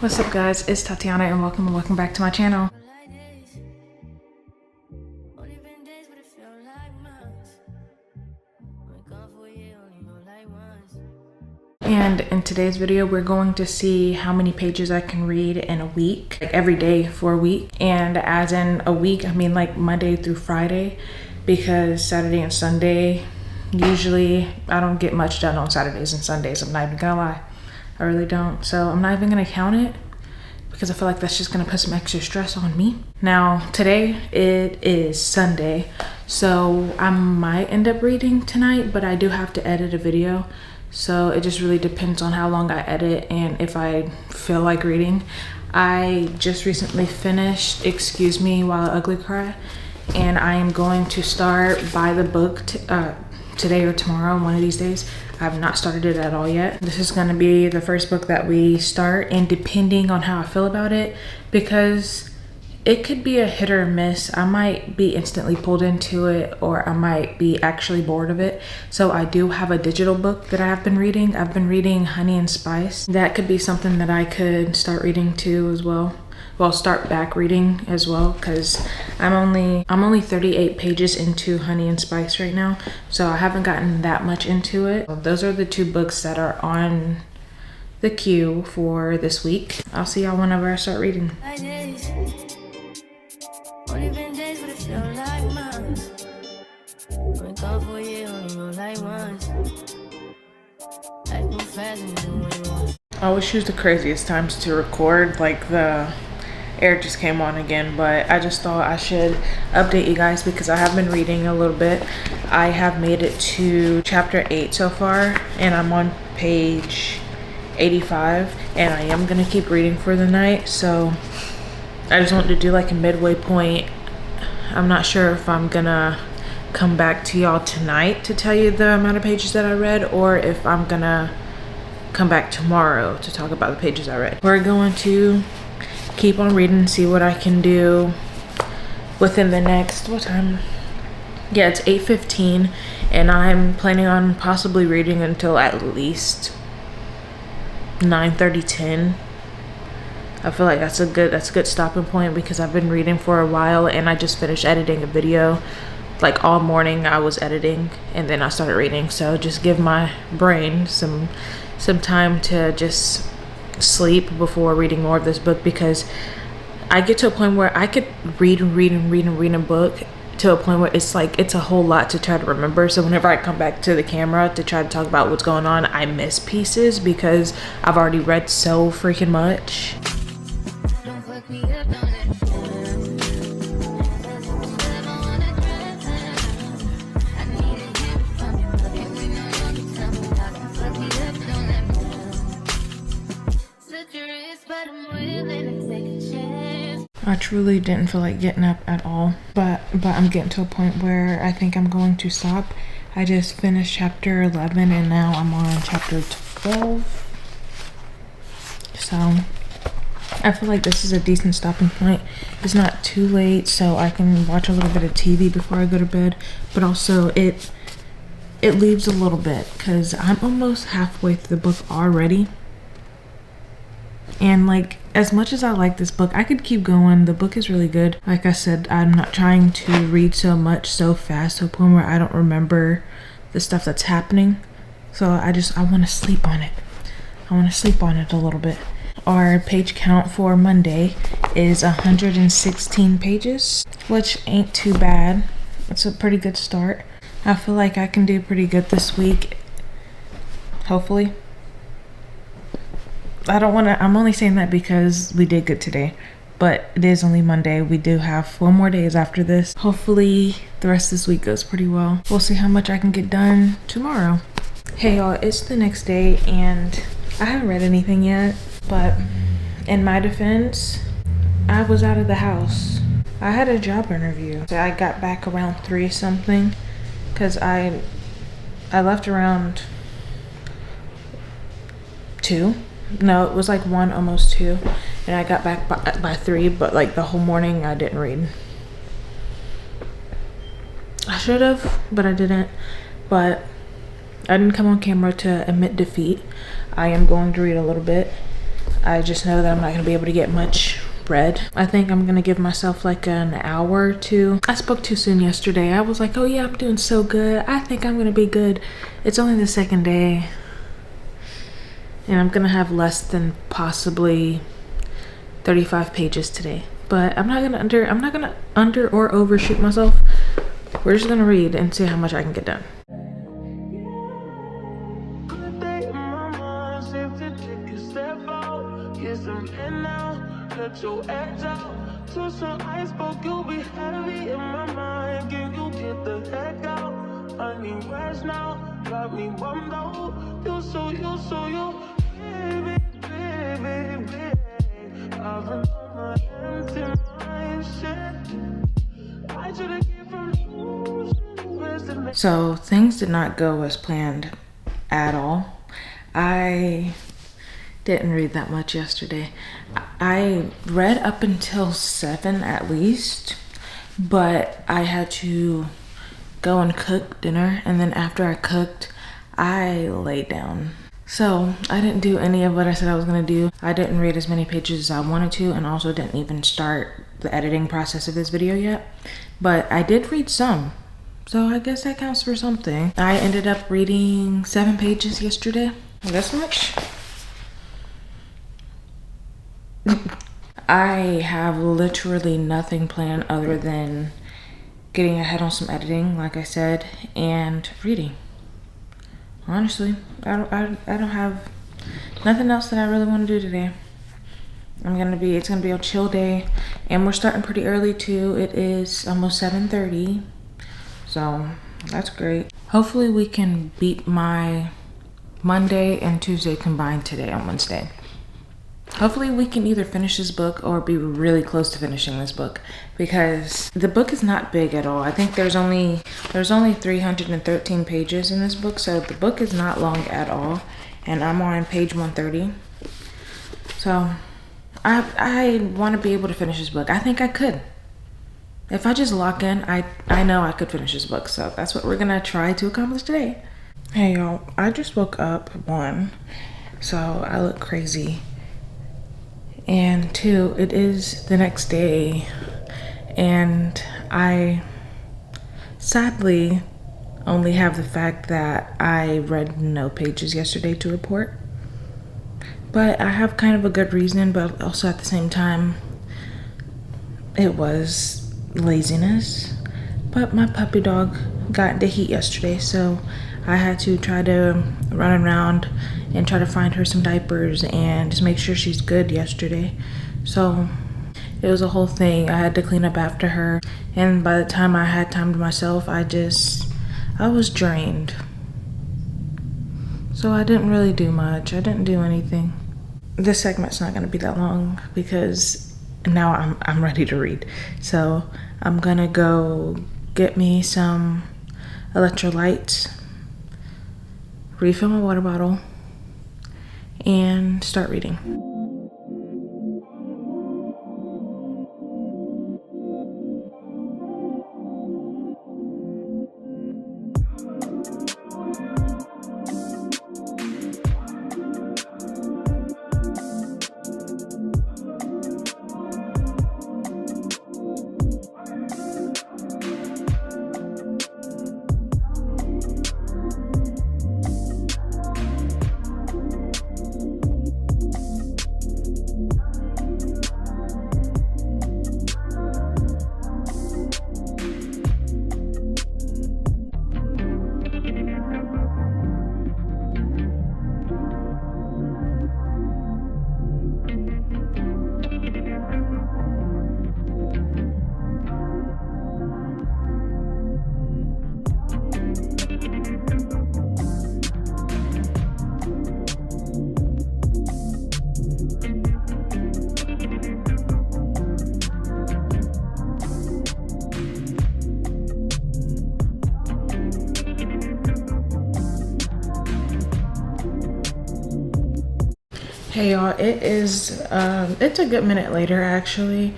What's up guys, it's Tatyana and welcome back to my channel. And in today's video, we're going to see how many pages I can read in a week, like every day for a week. And as in a week, I mean like Monday through Friday, because Saturday and Sunday, usually I don't get much done on Saturdays and Sundays. I'm not even gonna lie, I really don't. So I'm not even gonna count it because I feel like that's just gonna put some extra stress on me. Now, today it is Sunday, so I might end up reading tonight, but I do have to edit a video. So it just really depends on how long I edit and if I feel like reading. I just recently finished Excuse Me While I Ugly Cry, and I am going to start by the book today or tomorrow, one of these days. I have not started it at all yet. This is going to be the first book that we start, and depending on how I feel about it, because it could be a hit or a miss. I might be instantly pulled into it, or I might be actually bored of it. So I do have a digital book that I have been reading. I've been reading Honey and Spice. That could be something that I could start reading too as well. Well, start back reading as well, because I'm only 38 pages into Honey and Spice right now, so I haven't gotten that much into it. Those are the two books that are on the queue for this week. I'll see y'all whenever I start reading. Only been days, but it feel like months. Went gone for a year, only know like once. Life move fast and do what you want. I always choose the craziest times to record, like the air just came on again, but I just thought I should update you guys because I have been reading a little bit. I have made it to chapter 8 so far, and I'm on page 85, and I am gonna keep reading for the night, so I just want to do like a midway point. I'm not sure if I'm gonna come back to y'all tonight to tell you the amount of pages that I read, or if I'm gonna come back tomorrow to talk about the pages I read. We're going to keep on reading, see what I can do within the next, what time? Yeah, it's 8:15, and I'm planning on possibly reading until at least 9:30, 10. I feel like that's a good stopping point because I've been reading for a while, and I just finished editing a video. Like all morning I was editing and then I started reading, so just give my brain some time to just sleep before reading more of this book, because I get to a point where I could read a book to a point where it's like it's a whole lot to try to remember. So whenever I come back to the camera to try to talk about what's going on, I miss pieces because I've already read so freaking much. I truly didn't feel like getting up at all, but I'm getting to a point where I think I'm going to stop. I just finished chapter 11 and now I'm on chapter 12. So I feel like this is a decent stopping point. It's not too late, so I can watch a little bit of TV before I go to bed, but also it leaves a little bit because I'm almost halfway through the book already. And like, as much as I like this book, I could keep going. The book is really good. Like I said, I'm not trying to read so much so fast to a point where I don't remember the stuff that's happening. So I want to sleep on it. I want to sleep on it a little bit. Our page count for Monday is 116 pages, which ain't too bad. It's a pretty good start. I feel like I can do pretty good this week, hopefully. I'm only saying that because we did good today, but it is only Monday. We do have 4 more days after this. Hopefully the rest of this week goes pretty well. We'll see how much I can get done tomorrow. Hey y'all, it's the next day and I haven't read anything yet, but in my defense, I was out of the house. I had a job interview. So I got back around 3 something because I left around 2. No, it was like 1, almost 2, and I got back by 3, but like the whole morning I didn't read. I should have, but I didn't. But I didn't come on camera to admit defeat. I am going to read a little bit. I just know that I'm not gonna be able to get much read. I think I'm gonna give myself like an hour or two. I spoke too soon yesterday. I was like, oh yeah, I'm doing so good. I think I'm gonna be good. It's only the second day. And I'm gonna have less than possibly 35 pages today. But I'm not gonna under or overshoot myself. We're just gonna read and see how much I can get done. Let your edge out to some iceberg, you'll be heavy in my mind. Can you get the heck out? I need rest now, got me bummed out. You baby, baby, baby. I've been on my empty mind, shit. I should've came from losing. So things did not go as planned at all. I didn't read that much yesterday. I read up until 7 at least, but I had to go and cook dinner, and then after I cooked, I laid down. So I didn't do any of what I said I was gonna do. I didn't read as many pages as I wanted to, and also didn't even start the editing process of this video yet. But I did read some, so I guess that counts for something. I ended up reading 7 pages yesterday. This much? I have literally nothing planned other than getting ahead on some editing, like I said, and reading. Honestly, I don't have nothing else that I really want to do today. It's gonna be a chill day, and we're starting pretty early too. It is almost 7:30, so that's great. Hopefully we can beat my Monday and Tuesday combined today on Wednesday. Hopefully we can either finish this book or be really close to finishing this book, because the book is not big at all. I think there's only 313 pages in this book, so the book is not long at all, and I'm on page 130. So I want to be able to finish this book. I think I could. If I just lock in, I know I could finish this book, so that's what we're gonna try to accomplish today. Hey y'all, I just woke up, 1, so I look crazy. And 2, it is the next day, and I sadly only have the fact that I read no pages yesterday to report. But I have kind of a good reason, but also at the same time, it was laziness. But my puppy dog got into heat yesterday, so I had to try to run around and try to find her some diapers and just make sure she's good yesterday. So it was a whole thing. I had to clean up after her, and by the time I had time to myself, I was drained. So I didn't really do much. I didn't do anything. This segment's not gonna be that long because now I'm ready to read. So I'm gonna go get me some electrolytes, refill my water bottle, and start reading. Hey y'all, it's a good minute later actually.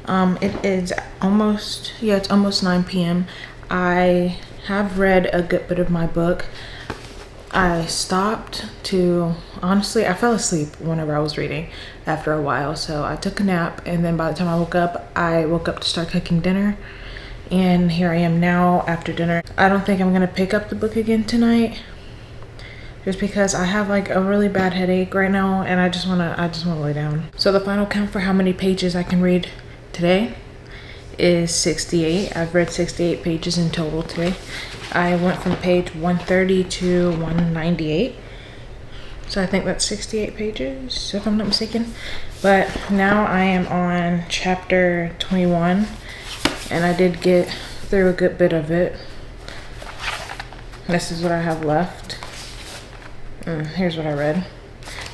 It is almost 9 p.m. I have read a good bit of my book. I stopped to, honestly, I fell asleep whenever I was reading. after a while. So I took a nap, and then by the time I woke up to start cooking dinner. And here I am now after dinner. I don't think I'm gonna pick up the book again tonight, just because I have like a really bad headache right now, and I just wanna lay down. So the final count for how many pages I can read today is 68. I've read 68 pages in total today. I went from page 130 to 198. So I think that's 68 pages, if I'm not mistaken. But now I am on chapter 21, and I did get through a good bit of it. This is what I have left. Here's what I read.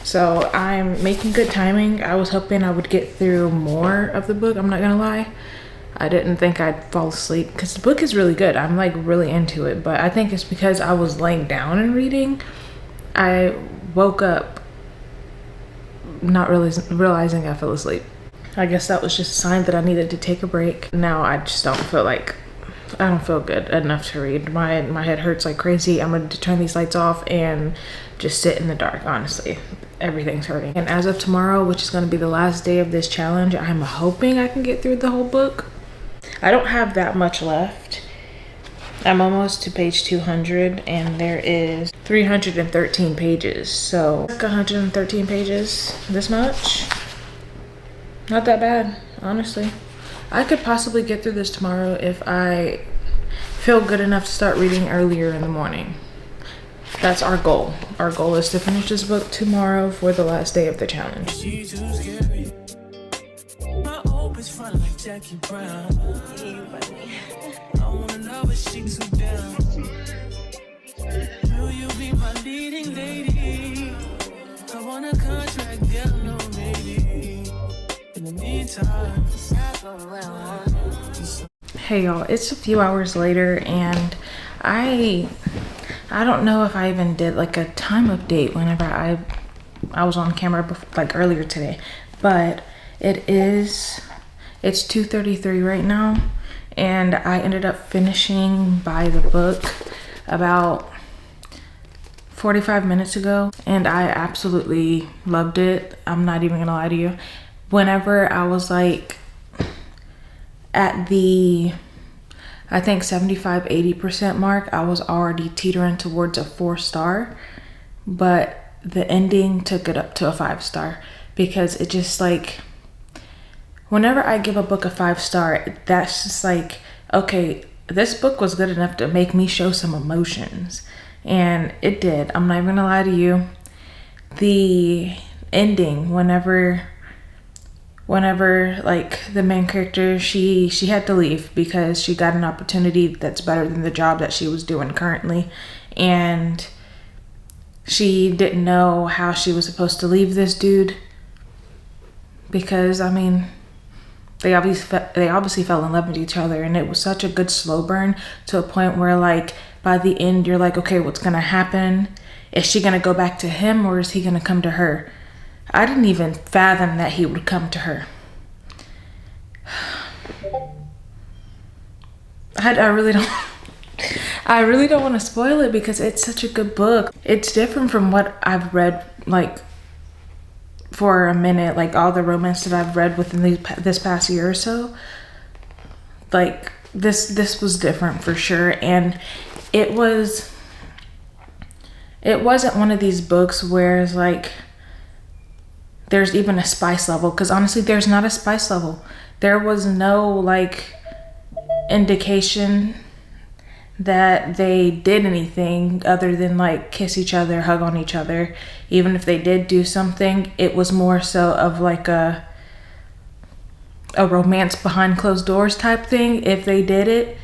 So I'm making good timing. I was hoping I would get through more of the book, I'm not gonna lie. I didn't think I'd fall asleep, because the book is really good. I'm like really into it, but I think it's because I was laying down and reading. I woke up not realizing I fell asleep. I guess that was just a sign that I needed to take a break. Now I just don't feel good enough to read. My head hurts like crazy. I'm going to turn these lights off and just sit in the dark, honestly. Everything's hurting. And as of tomorrow, which is going to be the last day of this challenge, I'm hoping I can get through the whole book. I don't have that much left. I'm almost to page 200, and there is 313 pages. So like 113 pages, this much. Not that bad, honestly. I could possibly get through this tomorrow if I feel good enough to start reading earlier in the morning. That's our goal. Our goal is to finish this book tomorrow for the last day of the challenge. She's too scary. My hope is fun like Jackie Brown. I wanna know if she too down. Will you be my leading lady? I want a contract, girl, no maybe. In the meantime, hey y'all, it's a few hours later, and I don't know if I even did like a time update whenever I was on camera before, like earlier today, but it's 2:33 right now, and I ended up finishing by the book about 45 minutes ago, and I absolutely loved it. I'm not even gonna lie to you. Whenever I was like at the, I think 75-80% mark, I was already teetering towards a 4-star, but the ending took it up to a 5-star, because it just like, whenever I give a book a 5-star, that's just like, okay, this book was good enough to make me show some emotions, and it did. I'm not even gonna lie to you. The ending, whenever like the main character, she had to leave because she got an opportunity that's better than the job that she was doing currently, and she didn't know how she was supposed to leave this dude, because I mean, they obviously fell in love with each other, and it was such a good slow burn to a point where like by the end you're like, okay, what's gonna happen? Is she gonna go back to him, or is he gonna come to her? I didn't even fathom that he would come to her. I really don't want to spoil it, because it's such a good book. It's different from what I've read like for a minute, like all the romance that I've read within this past year or so. Like this was different for sure, and it wasn't one of these books where it's like there's even a spice level, because honestly there's not a spice level. There was no like indication that they did anything other than like kiss each other, hug on each other. Even if they did do something, it was more so of like a romance behind closed doors type thing. If they did it,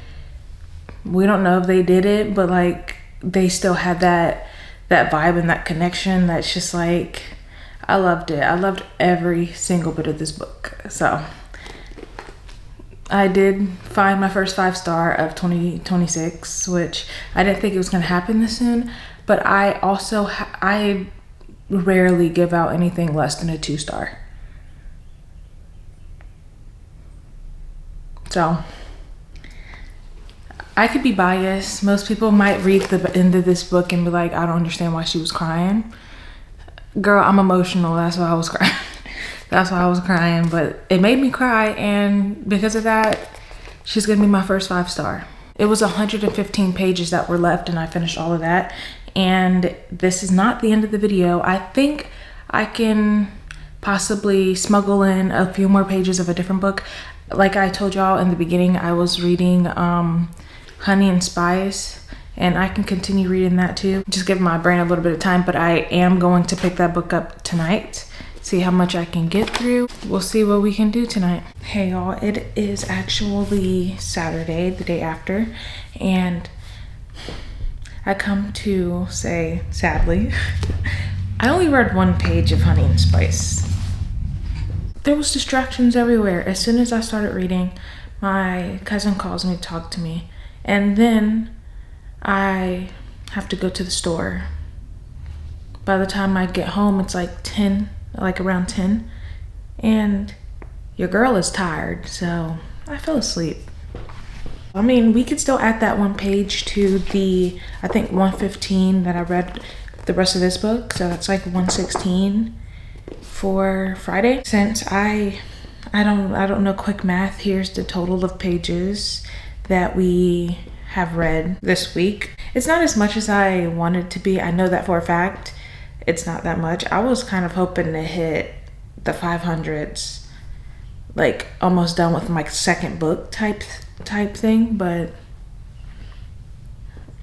we don't know if they did it, but like they still had that vibe and that connection. That's just like, I loved it. I loved every single bit of this book. So I did find my first 5-star of 2026, which I didn't think it was going to happen this soon. But I also, I rarely give out anything less than a 2-star. So I could be biased. Most people might read the end of this book and be like, I don't understand why she was crying. Girl, I'm emotional. That's why I was crying. That's why I was crying, but it made me cry, and because of that, she's gonna be my first 5-star. It was 115 pages that were left, and I finished all of that. And this is not the end of the video. I think I can possibly smuggle in a few more pages of a different book. Like I told y'all in the beginning, I was reading Honey and Spice, and I can continue reading that too. Just give my brain a little bit of time, but I am going to pick that book up tonight. See how much I can get through. We'll see what we can do tonight. Hey y'all, it is actually Saturday, the day after, and I come to say, sadly, I only read 1 page of Honey and Spice. There was distractions everywhere. As soon as I started reading, my cousin calls me to talk to me, and then I have to go to the store. By the time I get home, it's like 10, like around 10, and your girl is tired, so I fell asleep. I mean, we could still add that 1 page to the, I think 115 that I read the rest of this book, so that's like 116 for Friday. Since I don't know quick math, here's the total of pages that we have read this week. It's not as much as I wanted to be. I know that for a fact. It's not that much. I was kind of hoping to hit the 500s, like almost done with my second book type thing, but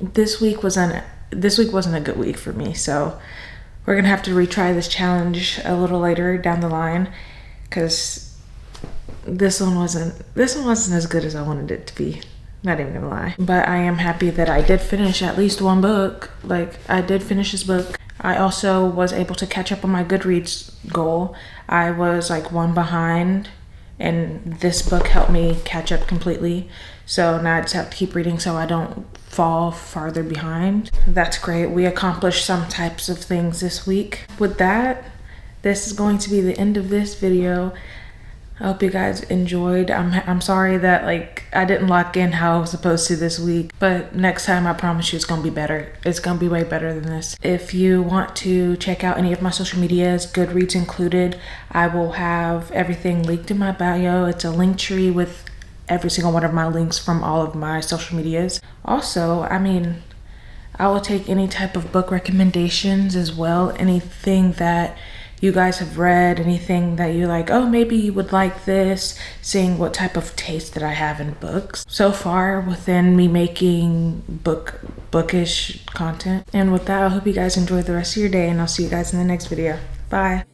this week wasn't a good week for me, so we're gonna have to retry this challenge a little later down the line, because this one wasn't as good as I wanted it to be. Not even gonna lie. But I am happy that I did finish at least 1 book. Like, I did finish this book. I also was able to catch up on my Goodreads goal. I was like 1 behind, and this book helped me catch up completely. So now I just have to keep reading so I don't fall farther behind. That's great. We accomplished some types of things this week. With that, this is going to be the end of this video. I hope you guys enjoyed. I'm sorry that like I didn't lock in how I was supposed to this week, but next time I promise you it's gonna be better. It's gonna be way better than this. If you want to check out any of my social medias, Goodreads included, I will have everything linked in my bio. It's a Linktree with every single one of my links from all of my social medias. Also, I mean, I will take any type of book recommendations as well. Anything that you guys have read, anything that you like, oh, maybe you would like this, seeing what type of taste that I have in books. So far within me making bookish content. And with that, I hope you guys enjoy the rest of your day, and I'll see you guys in the next video. Bye.